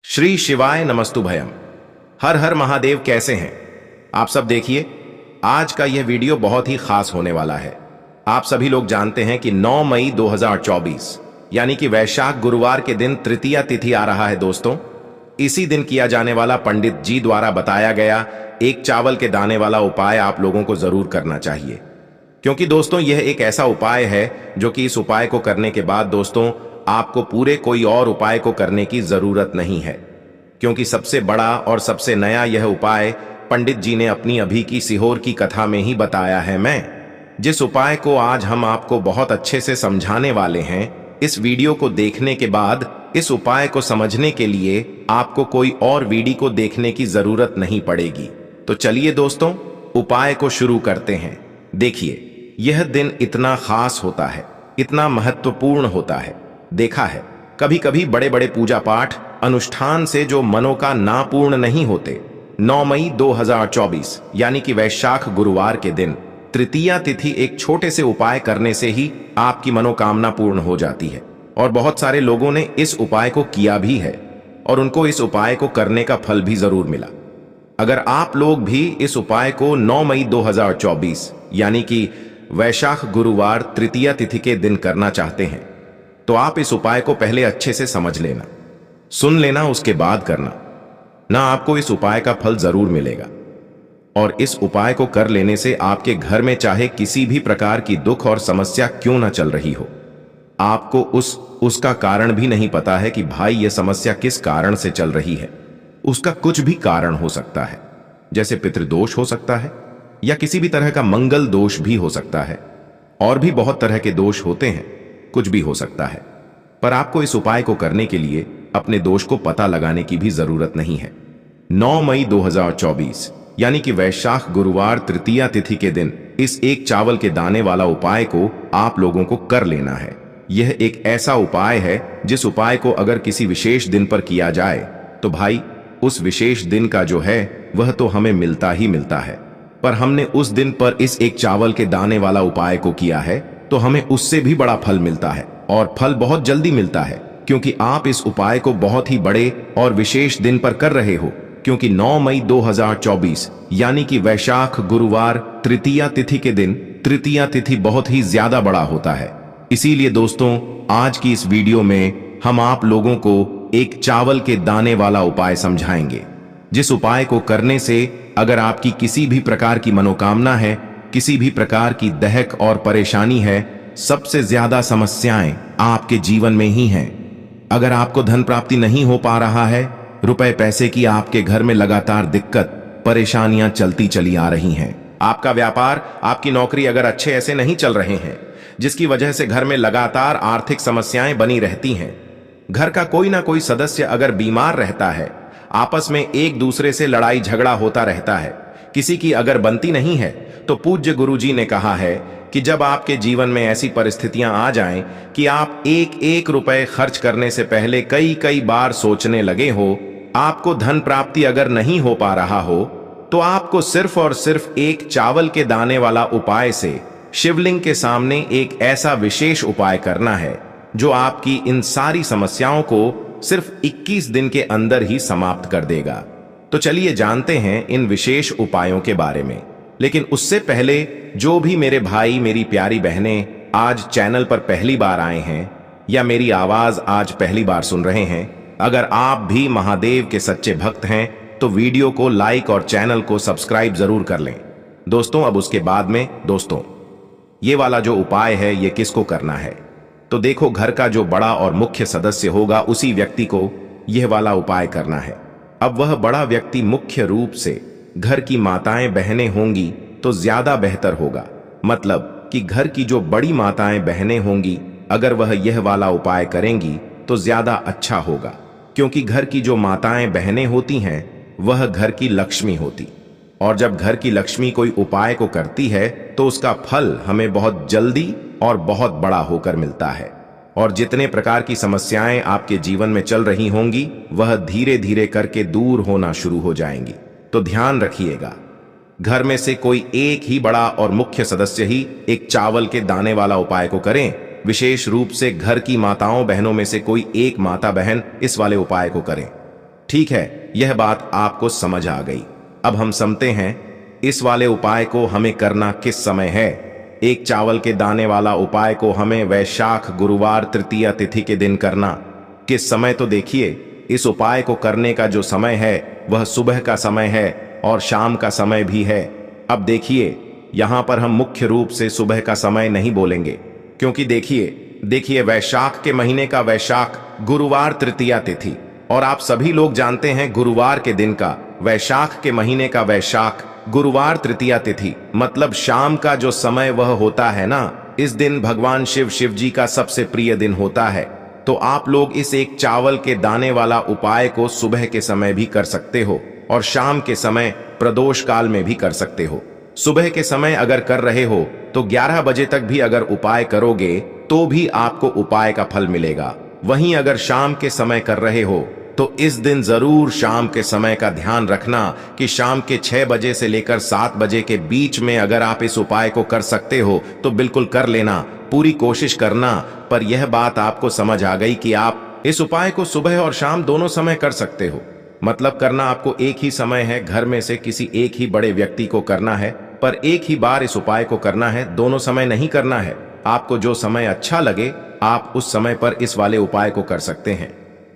श्री शिवाय नमस्तु भयम। हर हर महादेव। कैसे हैं आप सब? देखिए, आज का यह वीडियो बहुत ही खास होने वाला है। आप सभी लोग जानते हैं कि 9 मई 2024 यानी कि वैशाख गुरुवार के दिन तृतीया तिथि आ रहा है। दोस्तों, इसी दिन किया जाने वाला पंडित जी द्वारा बताया गया एक चावल के दाने वाला उपाय आप लोगों को जरूर करना चाहिए, क्योंकि दोस्तों यह एक ऐसा उपाय है जो कि इस उपाय को करने के बाद दोस्तों आपको पूरे कोई और उपाय को करने की जरूरत नहीं है, क्योंकि सबसे बड़ा और सबसे नया यह उपाय पंडित जी ने अपनी अभी की सीहोर की कथा में ही बताया है। मैं जिस उपाय को आज हम आपको बहुत अच्छे से समझाने वाले हैं, इस वीडियो को देखने के बाद इस उपाय को समझने के लिए आपको कोई और वीडियो को देखने की जरूरत नहीं पड़ेगी। तो चलिए दोस्तों, उपाय को शुरू करते हैं। देखिए, यह दिन इतना खास होता है, इतना महत्वपूर्ण होता है। देखा है कभी कभी बड़े बड़े पूजा पाठ अनुष्ठान से जो मनों का ना पूर्ण नहीं होते, 9 मई 2024 यानी कि वैशाख गुरुवार के दिन तृतीया तिथि एक छोटे से उपाय करने से ही आपकी मनोकामना पूर्ण हो जाती है। और बहुत सारे लोगों ने इस उपाय को किया भी है और उनको इस उपाय को करने का फल भी जरूर मिला। अगर आप लोग भी इस उपाय को 9 मई 2024 यानी कि वैशाख गुरुवार तृतीया तिथि के दिन करना चाहते हैं, तो आप इस उपाय को पहले अच्छे से समझ लेना, सुन लेना, उसके बाद करना ना। आपको इस उपाय का फल जरूर मिलेगा। और इस उपाय को कर लेने से आपके घर में चाहे किसी भी प्रकार की दुख और समस्या क्यों ना चल रही हो, आपको उसका कारण भी नहीं पता है कि भाई यह समस्या किस कारण से चल रही है। उसका कुछ भी कारण हो सकता है, जैसे पितृदोष हो सकता है या किसी भी तरह का मंगल दोष भी हो सकता है, और भी बहुत तरह के दोष होते हैं, कुछ भी हो सकता है। पर आपको इस उपाय को करने के लिए अपने दोष को पता लगाने की भी जरूरत नहीं है। 9 मई 2024 यानी कि वैशाख गुरुवार तृतीया तिथि के दिन इस एक चावल के दाने वाला उपाय को आप लोगों को कर लेना है। यह एक ऐसा उपाय है जिस उपाय को अगर किसी विशेष दिन पर किया जाए तो भाई उस विशेष दिन का जो है वह तो हमें मिलता ही मिलता है। पर हमने उस दिन पर इस एक चावल के दाने वाला उपाय को किया है तो हमें उससे भी बड़ा फल मिलता है, और फल बहुत जल्दी मिलता है, क्योंकि आप इस उपाय को बहुत ही बड़े और विशेष दिन पर कर रहे हो। क्योंकि 9 मई 2024 यानी कि वैशाख गुरुवार तृतीया तिथि के दिन तृतीया तिथि बहुत ही ज्यादा बड़ा होता है। इसीलिए दोस्तों, आज की इस वीडियो में हम आप लोगों को एक चावल के दाने वाला उपाय समझाएंगे, जिस उपाय को करने से अगर आपकी किसी भी प्रकार की मनोकामना है, किसी भी प्रकार की दहक और परेशानी है, सबसे ज्यादा समस्याएं आपके जीवन में ही हैं। अगर आपको धन प्राप्ति नहीं हो पा रहा है, रुपए पैसे की आपके घर में लगातार दिक्कत परेशानियां चलती चली आ रही हैं, आपका व्यापार आपकी नौकरी अगर अच्छे ऐसे नहीं चल रहे हैं, जिसकी वजह से घर में लगातार आर्थिक समस्याएं बनी रहती हैं, घर का कोई ना कोई सदस्य अगर बीमार रहता है, आपस में एक दूसरे से लड़ाई झगड़ा होता रहता है, किसी की अगर बनती नहीं है, तो पूज्य गुरुजी ने कहा है कि जब आपके जीवन में ऐसी परिस्थितियां आ जाएं कि आप एक एक रुपए खर्च करने से पहले कई कई बार सोचने लगे हो, आपको धन प्राप्ति अगर नहीं हो पा रहा हो, तो आपको सिर्फ और सिर्फ एक चावल के दाने वाला उपाय से शिवलिंग के सामने एक ऐसा विशेष उपाय करना है जो आपकी इन सारी समस्याओं को सिर्फ 21 दिन के अंदर ही समाप्त कर देगा। तो चलिए जानते हैं इन विशेष उपायों के बारे में। लेकिन उससे पहले जो भी मेरे भाई मेरी प्यारी बहनें आज चैनल पर पहली बार आए हैं या मेरी आवाज आज पहली बार सुन रहे हैं, अगर आप भी महादेव के सच्चे भक्त हैं तो वीडियो को लाइक और चैनल को सब्सक्राइब जरूर कर लें। दोस्तों, अब उसके बाद में दोस्तों ये वाला जो उपाय है ये किसको करना है, तो देखो, घर का जो बड़ा और मुख्य सदस्य होगा उसी व्यक्ति को यह वाला उपाय करना है। अब वह बड़ा व्यक्ति मुख्य रूप से घर की माताएं बहनें होंगी तो ज्यादा बेहतर होगा। मतलब कि घर की जो बड़ी माताएं बहनें होंगी, अगर वह यह वाला उपाय करेंगी तो ज्यादा अच्छा होगा, क्योंकि घर की जो माताएं बहनें होती हैं वह घर की लक्ष्मी होती, और जब घर की लक्ष्मी कोई उपाय को करती है तो उसका फल हमें बहुत जल्दी और बहुत बड़ा होकर मिलता है। और जितने प्रकार की समस्याएं आपके जीवन में चल रही होंगी वह धीरे धीरे करके दूर होना शुरू हो जाएंगी। तो ध्यान रखिएगा, घर में से कोई एक ही बड़ा और मुख्य सदस्य ही एक चावल के दाने वाला उपाय को करें। विशेष रूप से घर की माताओं बहनों में से कोई एक माता बहन इस वाले उपाय को करें। ठीक है, यह बात आपको समझ आ गई। अब हम समझते हैं इस वाले उपाय को हमें करना किस समय है। एक चावल के दाने वाला उपाय को हमें वैशाख गुरुवार तृतीया तिथि के दिन करना। किस समय, तो देखिए, इस उपाय को करने का जो समय है वह सुबह का समय है और शाम का समय भी है। अब देखिए, यहां पर हम मुख्य रूप से सुबह का समय नहीं बोलेंगे, क्योंकि देखिए वैशाख के महीने का वैशाख गुरुवार तृतीया तिथि, और आप सभी लोग जानते हैं गुरुवार के दिन का, वैशाख के महीने का वैशाख गुरुवार तृतीया तिथि मतलब शाम का जो समय वह होता है ना, इस दिन भगवान शिव जी का सबसे प्रिय दिन होता है। तो आप लोग इस एक चावल के दाने वाला उपाय को सुबह के समय भी कर सकते हो और शाम के समय प्रदोष काल में भी कर सकते हो। सुबह के समय अगर कर रहे हो तो 11 बजे तक भी अगर उपाय करोगे तो भी आपको उपाय का फल मिलेगा। वहीं अगर शाम के समय कर रहे हो तो इस दिन जरूर शाम के समय का ध्यान रखना कि शाम के 6 बजे से लेकर 7 बजे के बीच में अगर आप इस उपाय को कर सकते हो तो बिल्कुल कर लेना, पूरी कोशिश करना। पर यह बात आपको समझ आ गई कि आप इस उपाय को सुबह और शाम दोनों समय कर सकते हो। मतलब करना आपको एक ही समय है, घर में से किसी एक ही बड़े व्यक्ति को करना है, पर एक ही बार इस उपाय को करना है, दोनों समय नहीं करना है। आपको जो समय अच्छा लगे आप उस समय पर इस वाले उपाय को कर सकते हैं।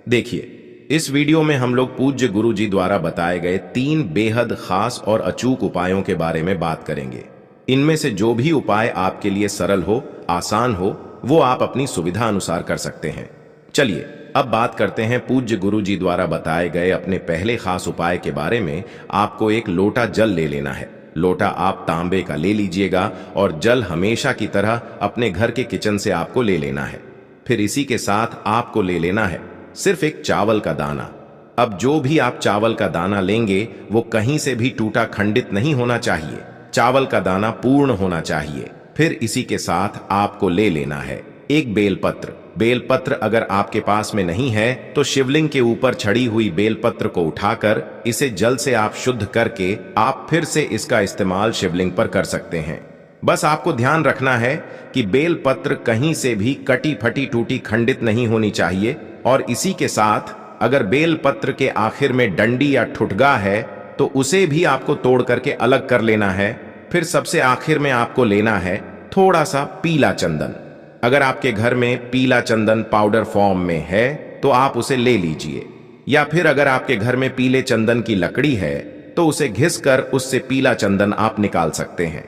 देखिए, इस वीडियो में हम लोग पूज्य गुरु जी द्वारा बताए गए 3 बेहद खास और अचूक उपायों के बारे में बात करेंगे। इनमें से जो भी उपाय आपके लिए सरल हो, आसान हो, वो आप अपनी सुविधा अनुसार कर सकते हैं। चलिए अब बात करते हैं पूज्य गुरु जी द्वारा बताए गए अपने पहले खास उपाय के बारे में। आपको एक लोटा जल ले लेना है। लोटा आप तांबे का ले लीजिएगा और जल हमेशा की तरह अपने घर के किचन से आपको ले लेना है। फिर इसी के साथ आपको ले लेना है सिर्फ एक चावल का दाना। अब जो भी आप चावल का दाना लेंगे वो कहीं से भी टूटा खंडित नहीं होना चाहिए, चावल का दाना पूर्ण होना चाहिए। फिर इसी के साथ आपको ले लेना है एक बेलपत्र। बेलपत्र अगर आपके पास में नहीं है तो शिवलिंग के ऊपर छड़ी हुई बेलपत्र को उठाकर इसे जल से आप शुद्ध करके आप फिर से इसका इस्तेमाल शिवलिंग पर कर सकते हैं। बस आपको ध्यान रखना है कि बेलपत्र कहीं से भी कटी फटी टूटी खंडित नहीं होनी चाहिए। और इसी के साथ अगर बेलपत्र के आखिर में डंडी या ठुटगा है तो उसे भी आपको तोड़ करके अलग कर लेना है। फिर सबसे आखिर में आपको लेना है थोड़ा सा पीला चंदन। अगर आपके घर में पीला चंदन पाउडर फॉर्म में है तो आप उसे ले लीजिए, या फिर अगर आपके घर में पीले चंदन की लकड़ी है तो उसे घिस कर उससे पीला चंदन आप निकाल सकते हैं।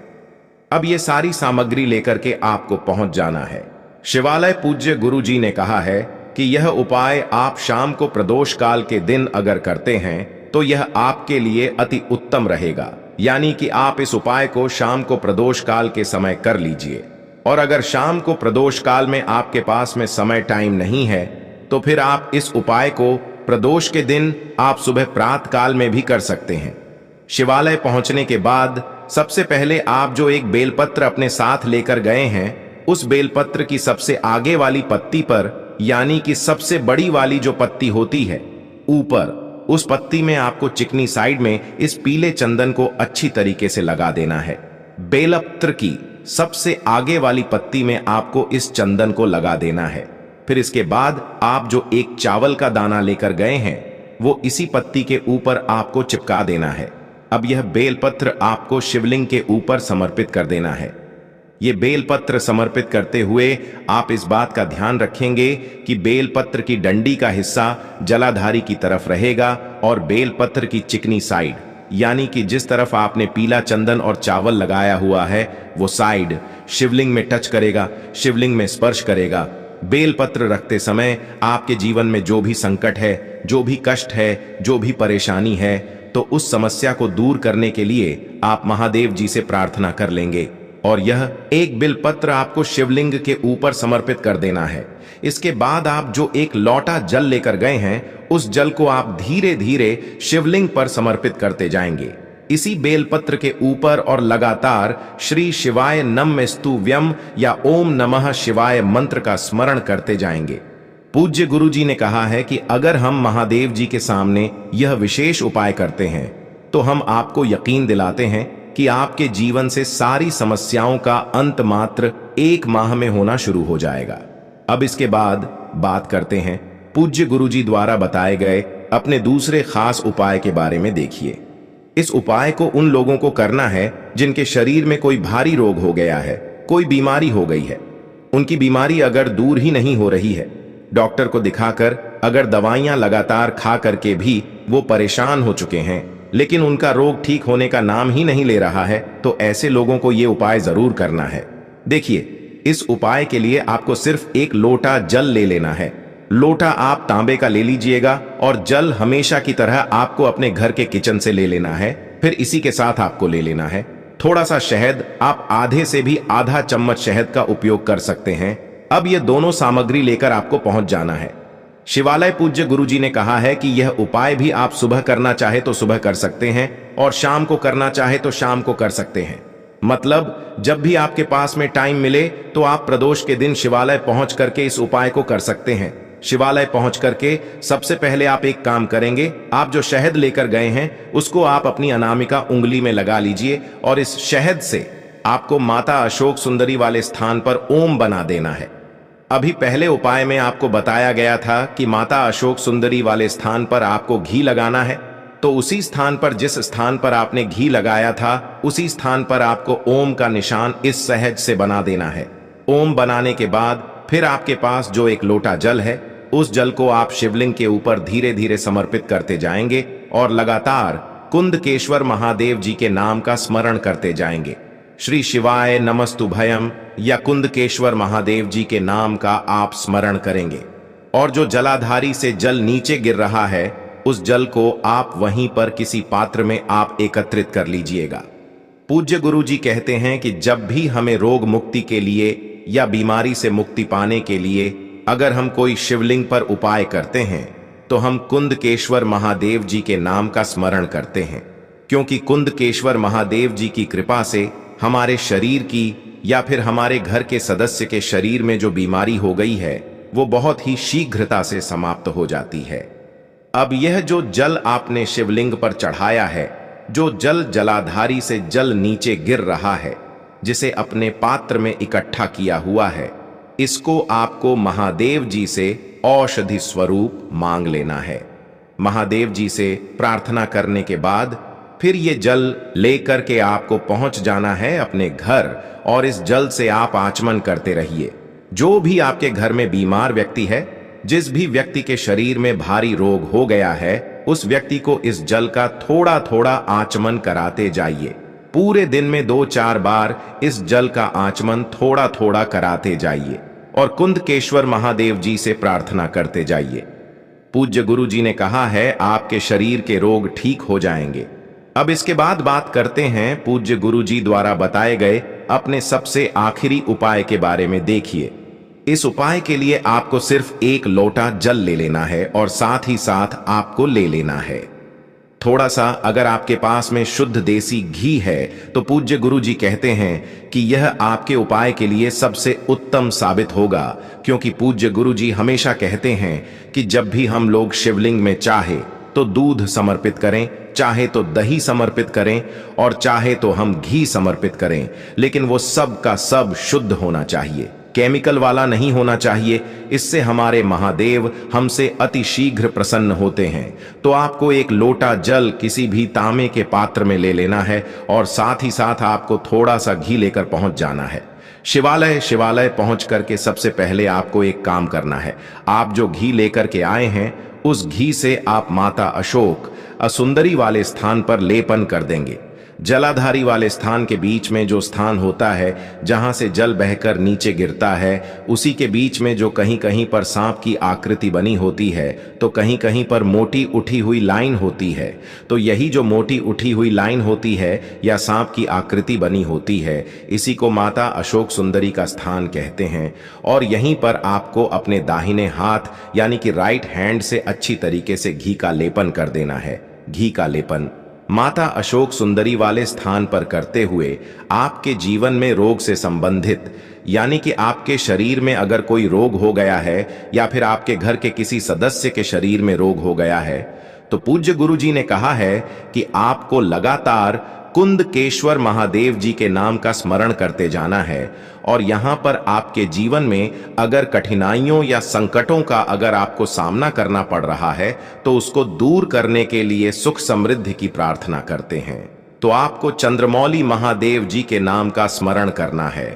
अब ये सारी सामग्री लेकर के आपको पहुंच जाना है शिवालय। पूज्य गुरु जी ने कहा है कि यह उपाय आप शाम को प्रदोष काल के दिन अगर करते हैं तो यह आपके लिए अति उत्तम रहेगा। यानी कि आप इस उपाय को शाम को प्रदोष काल के समय कर लीजिए। और अगर शाम को प्रदोष काल में आपके पास में समय टाइम नहीं है तो फिर आप इस उपाय को प्रदोष के दिन आप सुबह प्रातः काल में भी कर सकते हैं। शिवालय पहुंचने के बाद सबसे पहले आप जो एक बेलपत्र अपने साथ लेकर गए हैं उस बेलपत्र की सबसे आगे वाली पत्ती पर, यानी कि सबसे बड़ी वाली जो पत्ती होती है ऊपर, उस पत्ती में आपको चिकनी साइड में इस पीले चंदन को अच्छी तरीके से लगा देना है। बेलपत्र की सबसे आगे वाली पत्ती में आपको इस चंदन को लगा देना है। फिर इसके बाद आप जो एक चावल का दाना लेकर गए हैं वो इसी पत्ती के ऊपर आपको चिपका देना है। अब यह बेलपत्र आपको शिवलिंग के ऊपर समर्पित कर देना है। ये बेलपत्र समर्पित करते हुए आप इस बात का ध्यान रखेंगे कि बेलपत्र की डंडी का हिस्सा जलाधारी की तरफ रहेगा और बेलपत्र की चिकनी साइड, यानी कि जिस तरफ आपने पीला चंदन और चावल लगाया हुआ है वो साइड शिवलिंग में टच करेगा, शिवलिंग में स्पर्श करेगा। बेलपत्र रखते समय आपके जीवन में जो भी संकट है, जो भी कष्ट है, जो भी परेशानी है, तो उस समस्या को दूर करने के लिए आप महादेव जी से प्रार्थना कर लेंगे। और यह एक बेलपत्र आपको शिवलिंग के ऊपर समर्पित कर देना है। इसके बाद आप जो एक लोटा जल लेकर गए हैं उस जल को आप धीरे धीरे शिवलिंग पर समर्पित करते जाएंगे इसी बेलपत्र के ऊपर, और लगातार श्री शिवाय नमस्तुभ्यम या ओम नमः शिवाय मंत्र का स्मरण करते जाएंगे। पूज्य गुरु जी ने कहा है कि अगर हम महादेव जी के सामने यह विशेष उपाय करते हैं तो हम आपको यकीन दिलाते हैं कि आपके जीवन से सारी समस्याओं का अंत मात्र 1 माह में होना शुरू हो जाएगा। अब इसके बाद बात करते हैं पूज्य गुरु जी द्वारा बताए गए अपने दूसरे खास उपाय के बारे में देखिए। इस उपाय को उन लोगों को करना है जिनके शरीर में कोई भारी रोग हो गया है, कोई बीमारी हो गई है। उनकी बीमारी अगर दूर ही नहीं हो रही है, डॉक्टर को दिखाकर अगर दवाइयां लगातार खा करके भी वो परेशान हो चुके हैं, लेकिन उनका रोग ठीक होने का नाम ही नहीं ले रहा है, तो ऐसे लोगों को ये उपाय जरूर करना है। देखिए, इस उपाय के लिए आपको सिर्फ एक लोटा जल ले लेना है। लोटा आप तांबे का ले लीजिएगा और जल हमेशा की तरह आपको अपने घर के किचन से ले लेना है। फिर इसी के साथ आपको ले लेना है थोड़ा सा शहद। आप आधे से भी आधा चम्मच शहद का उपयोग कर सकते हैं। अब ये दोनों सामग्री लेकर आपको पहुंच जाना है शिवालय। पूज्य गुरुजी ने कहा है कि यह उपाय भी आप सुबह करना चाहे तो सुबह कर सकते हैं और शाम को करना चाहे तो शाम को कर सकते हैं। मतलब जब भी आपके पास में टाइम मिले तो आप प्रदोष के दिन शिवालय पहुंच करके इस उपाय को कर सकते हैं। शिवालय पहुंच करके सबसे पहले आप एक काम करेंगे, आप जो शहद लेकर गए हैं उसको आप अपनी अनामिका उंगली में लगा लीजिए और इस शहद से आपको माता अशोक सुंदरी वाले स्थान पर ओम बना देना है। अभी पहले उपाय में आपको बताया गया था कि माता अशोक सुंदरी वाले स्थान पर आपको घी लगाना है, तो उसी स्थान पर जिस स्थान पर आपने घी लगाया था उसी स्थान पर आपको ओम का निशान इस सहज से बना देना है। ओम बनाने के बाद फिर आपके पास जो एक लोटा जल है, उस जल को आप शिवलिंग के ऊपर धीरे धीरे समर्पित करते जाएंगे और लगातार कुंदकेश्वर महादेव जी के नाम का स्मरण करते जाएंगे। श्री शिवाय नमस्तुभयम या कुंदकेश्वर महादेव जी के नाम का आप स्मरण करेंगे और जो जलाधारी से जल नीचे गिर रहा है उस जल को आप वहीं पर किसी पात्र में आप एकत्रित कर लीजिएगा। पूज्य गुरु जी कहते हैं कि जब भी हमें रोग मुक्ति के लिए या बीमारी से मुक्ति पाने के लिए अगर हम कोई शिवलिंग पर उपाय करते हैं तो हम कुंदकेश्वर महादेव जी के नाम का स्मरण करते हैं, क्योंकि कुंदकेश्वर महादेव जी की कृपा से हमारे शरीर की या फिर हमारे घर के सदस्य के शरीर में जो बीमारी हो गई है वो बहुत ही शीघ्रता से समाप्त हो जाती है। अब यह जो जल आपने शिवलिंग पर चढ़ाया है, जो जल जलाधारी से जल नीचे गिर रहा है, जिसे अपने पात्र में इकट्ठा किया हुआ है, इसको आपको महादेव जी से औषधि स्वरूप मांग लेना है। महादेव जी से प्रार्थना करने के बाद फिर ये जल लेकर के आपको पहुंच जाना है अपने घर और इस जल से आप आचमन करते रहिए। जो भी आपके घर में बीमार व्यक्ति है, जिस भी व्यक्ति के शरीर में भारी रोग हो गया है, उस व्यक्ति को इस जल का थोड़ा थोड़ा आचमन कराते जाइए। पूरे दिन में 2-4 बार इस जल का आचमन थोड़ा थोड़ा कराते जाइए और कुंदकेश्वर महादेव जी से प्रार्थना करते जाइए। पूज्य गुरु जी ने कहा है आपके शरीर के रोग ठीक हो जाएंगे। अब इसके बाद बात करते हैं पूज्य गुरु जी द्वारा बताए गए अपने सबसे आखिरी उपाय के बारे में। देखिए, इस उपाय के लिए आपको सिर्फ एक लोटा जल ले लेना है और साथ ही साथ आपको ले लेना है थोड़ा सा, अगर आपके पास में शुद्ध देसी घी है तो पूज्य गुरु जी कहते हैं कि यह आपके उपाय के लिए सबसे उत्तम साबित होगा, क्योंकि पूज्य गुरु जी हमेशा कहते हैं कि जब भी हम लोग शिवलिंग में चाहे तो दूध समर्पित करें, चाहे तो दही समर्पित करें और चाहे तो हम घी समर्पित करें, लेकिन वो सब का सब शुद्ध होना चाहिए, केमिकल वाला नहीं होना चाहिए। इससे हमारे महादेव हमसे अति शीघ्र प्रसन्न होते हैं। तो आपको एक लोटा जल किसी भी तांबे के पात्र में ले लेना है और साथ ही साथ आपको थोड़ा सा घी लेकर पहुंच जाना है शिवालय पहुंच करके सबसे पहले आपको एक काम करना है। आप जो घी लेकर के आए हैं उस घी से आप माता अशोक सुंदरी वाले स्थान पर लेपन कर देंगे। जलाधारी वाले स्थान के बीच में जो स्थान होता है जहां से जल बहकर नीचे गिरता है, उसी के बीच में जो कहीं कहीं पर सांप की आकृति बनी होती है तो कहीं कहीं पर मोटी उठी हुई लाइन होती है। तो यही जो मोटी उठी हुई लाइन होती है या सांप की आकृति बनी होती है, इसी को माता अशोक सुंदरी का स्थान कहते हैं। और यहीं पर आपको अपने दाहिने हाथ यानी कि राइट हैंड से अच्छी तरीके से घी का लेपन कर देना है। घी का लेपन माता अशोक सुंदरी वाले स्थान पर करते हुए आपके जीवन में रोग से संबंधित यानी कि आपके शरीर में अगर कोई रोग हो गया है या फिर आपके घर के किसी सदस्य के शरीर में रोग हो गया है, तो पूज्य गुरु जी ने कहा है कि आपको लगातार कुंदकेश्वर महादेव जी के नाम का स्मरण करते जाना है। और यहां पर आपके जीवन में अगर कठिनाइयों या संकटों का अगर आपको सामना करना पड़ रहा है तो उसको दूर करने के लिए सुख समृद्धि की प्रार्थना करते हैं, तो आपको चंद्रमौली महादेव जी के नाम का स्मरण करना है।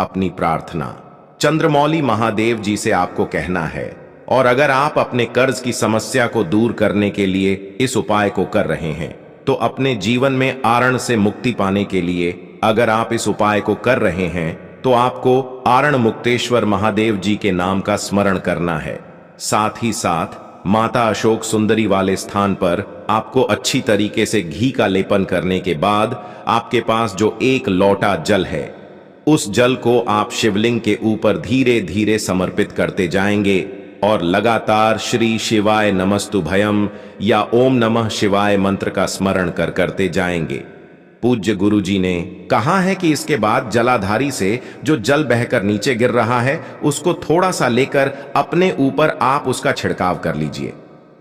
अपनी प्रार्थना चंद्रमौली महादेव जी से आपको कहना है। और अगर आप अपने कर्ज की समस्या को दूर करने के लिए इस उपाय को कर रहे हैं तो अपने जीवन में आरण से मुक्ति पाने के लिए अगर आप इस उपाय को कर रहे हैं तो आपको आरण मुक्तेश्वर महादेव जी के नाम का स्मरण करना है। साथ ही साथ माता अशोक सुंदरी वाले स्थान पर आपको अच्छी तरीके से घी का लेपन करने के बाद आपके पास जो एक लोटा जल है उस जल को आप शिवलिंग के ऊपर धीरे धीरे समर्पित करते जाएंगे और लगातार श्री शिवाय नमस्तुभयम या ओम नमः शिवाय मंत्र का स्मरण करते जाएंगे। पूज्य गुरु जी ने कहा है कि इसके बाद जलाधारी से जो जल बहकर नीचे गिर रहा है उसको थोड़ा सा लेकर अपने ऊपर आप उसका छिड़काव कर लीजिए।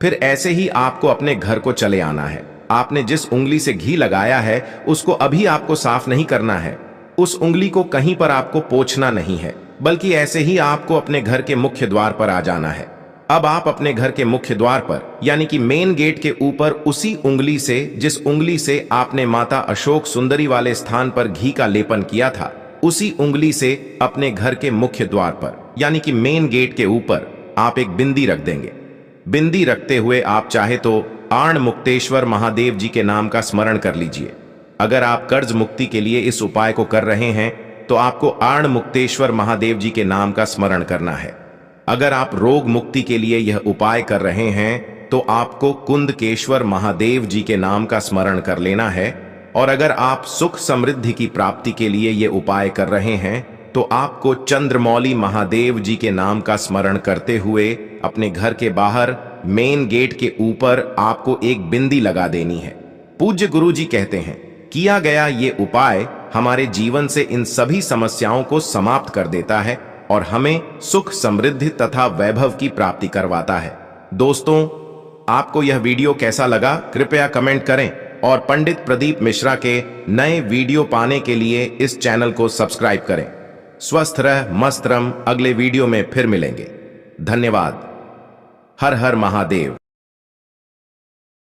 फिर ऐसे ही आपको अपने घर को चले आना है। आपने जिस उंगली से घी लगाया है उसको अभी आपको साफ नहीं करना है। उस उंगली को कहीं पर आपको पोंछना नहीं है, बल्कि ऐसे ही आपको अपने घर के मुख्य द्वार पर आ जाना है। अब आप अपने घर के मुख्य द्वार पर यानी कि मेन गेट के ऊपर उसी उंगली से जिस उंगली से आपने माता अशोक सुंदरी वाले स्थान पर घी का लेपन किया था उसी उंगली से अपने घर के मुख्य द्वार पर यानी कि मेन गेट के ऊपर आप एक बिंदी रख देंगे। बिंदी रखते हुए आप चाहे तो आण मुक्तेश्वर महादेव जी के नाम का स्मरण कर लीजिए। अगर आप कर्ज मुक्ति के लिए इस उपाय को कर रहे हैं तो आपको आण मुक्तेश्वर महादेव जी के नाम का स्मरण करना है। अगर आप रोग मुक्ति के लिए यह उपाय कर रहे हैं तो आपको कुंदकेश्वर महादेव जी के नाम का स्मरण कर लेना है। और अगर आप सुख समृद्धि की प्राप्ति के लिए यह उपाय कर रहे हैं तो आपको चंद्रमौली महादेव जी के नाम का स्मरण करते हुए अपने घर के बाहर मेन गेट के ऊपर आपको एक बिंदी लगा देनी है। पूज्य गुरु जी कहते हैं किया गया ये उपाय हमारे जीवन से इन सभी समस्याओं को समाप्त कर देता है और हमें सुख समृद्धि तथा वैभव की प्राप्ति करवाता है। दोस्तों, आपको यह वीडियो कैसा लगा कृपया कमेंट करें और पंडित प्रदीप मिश्रा के नए वीडियो पाने के लिए इस चैनल को सब्सक्राइब करें। स्वस्थ रह मस्त रह, अगले वीडियो में फिर मिलेंगे। धन्यवाद। हर हर महादेव।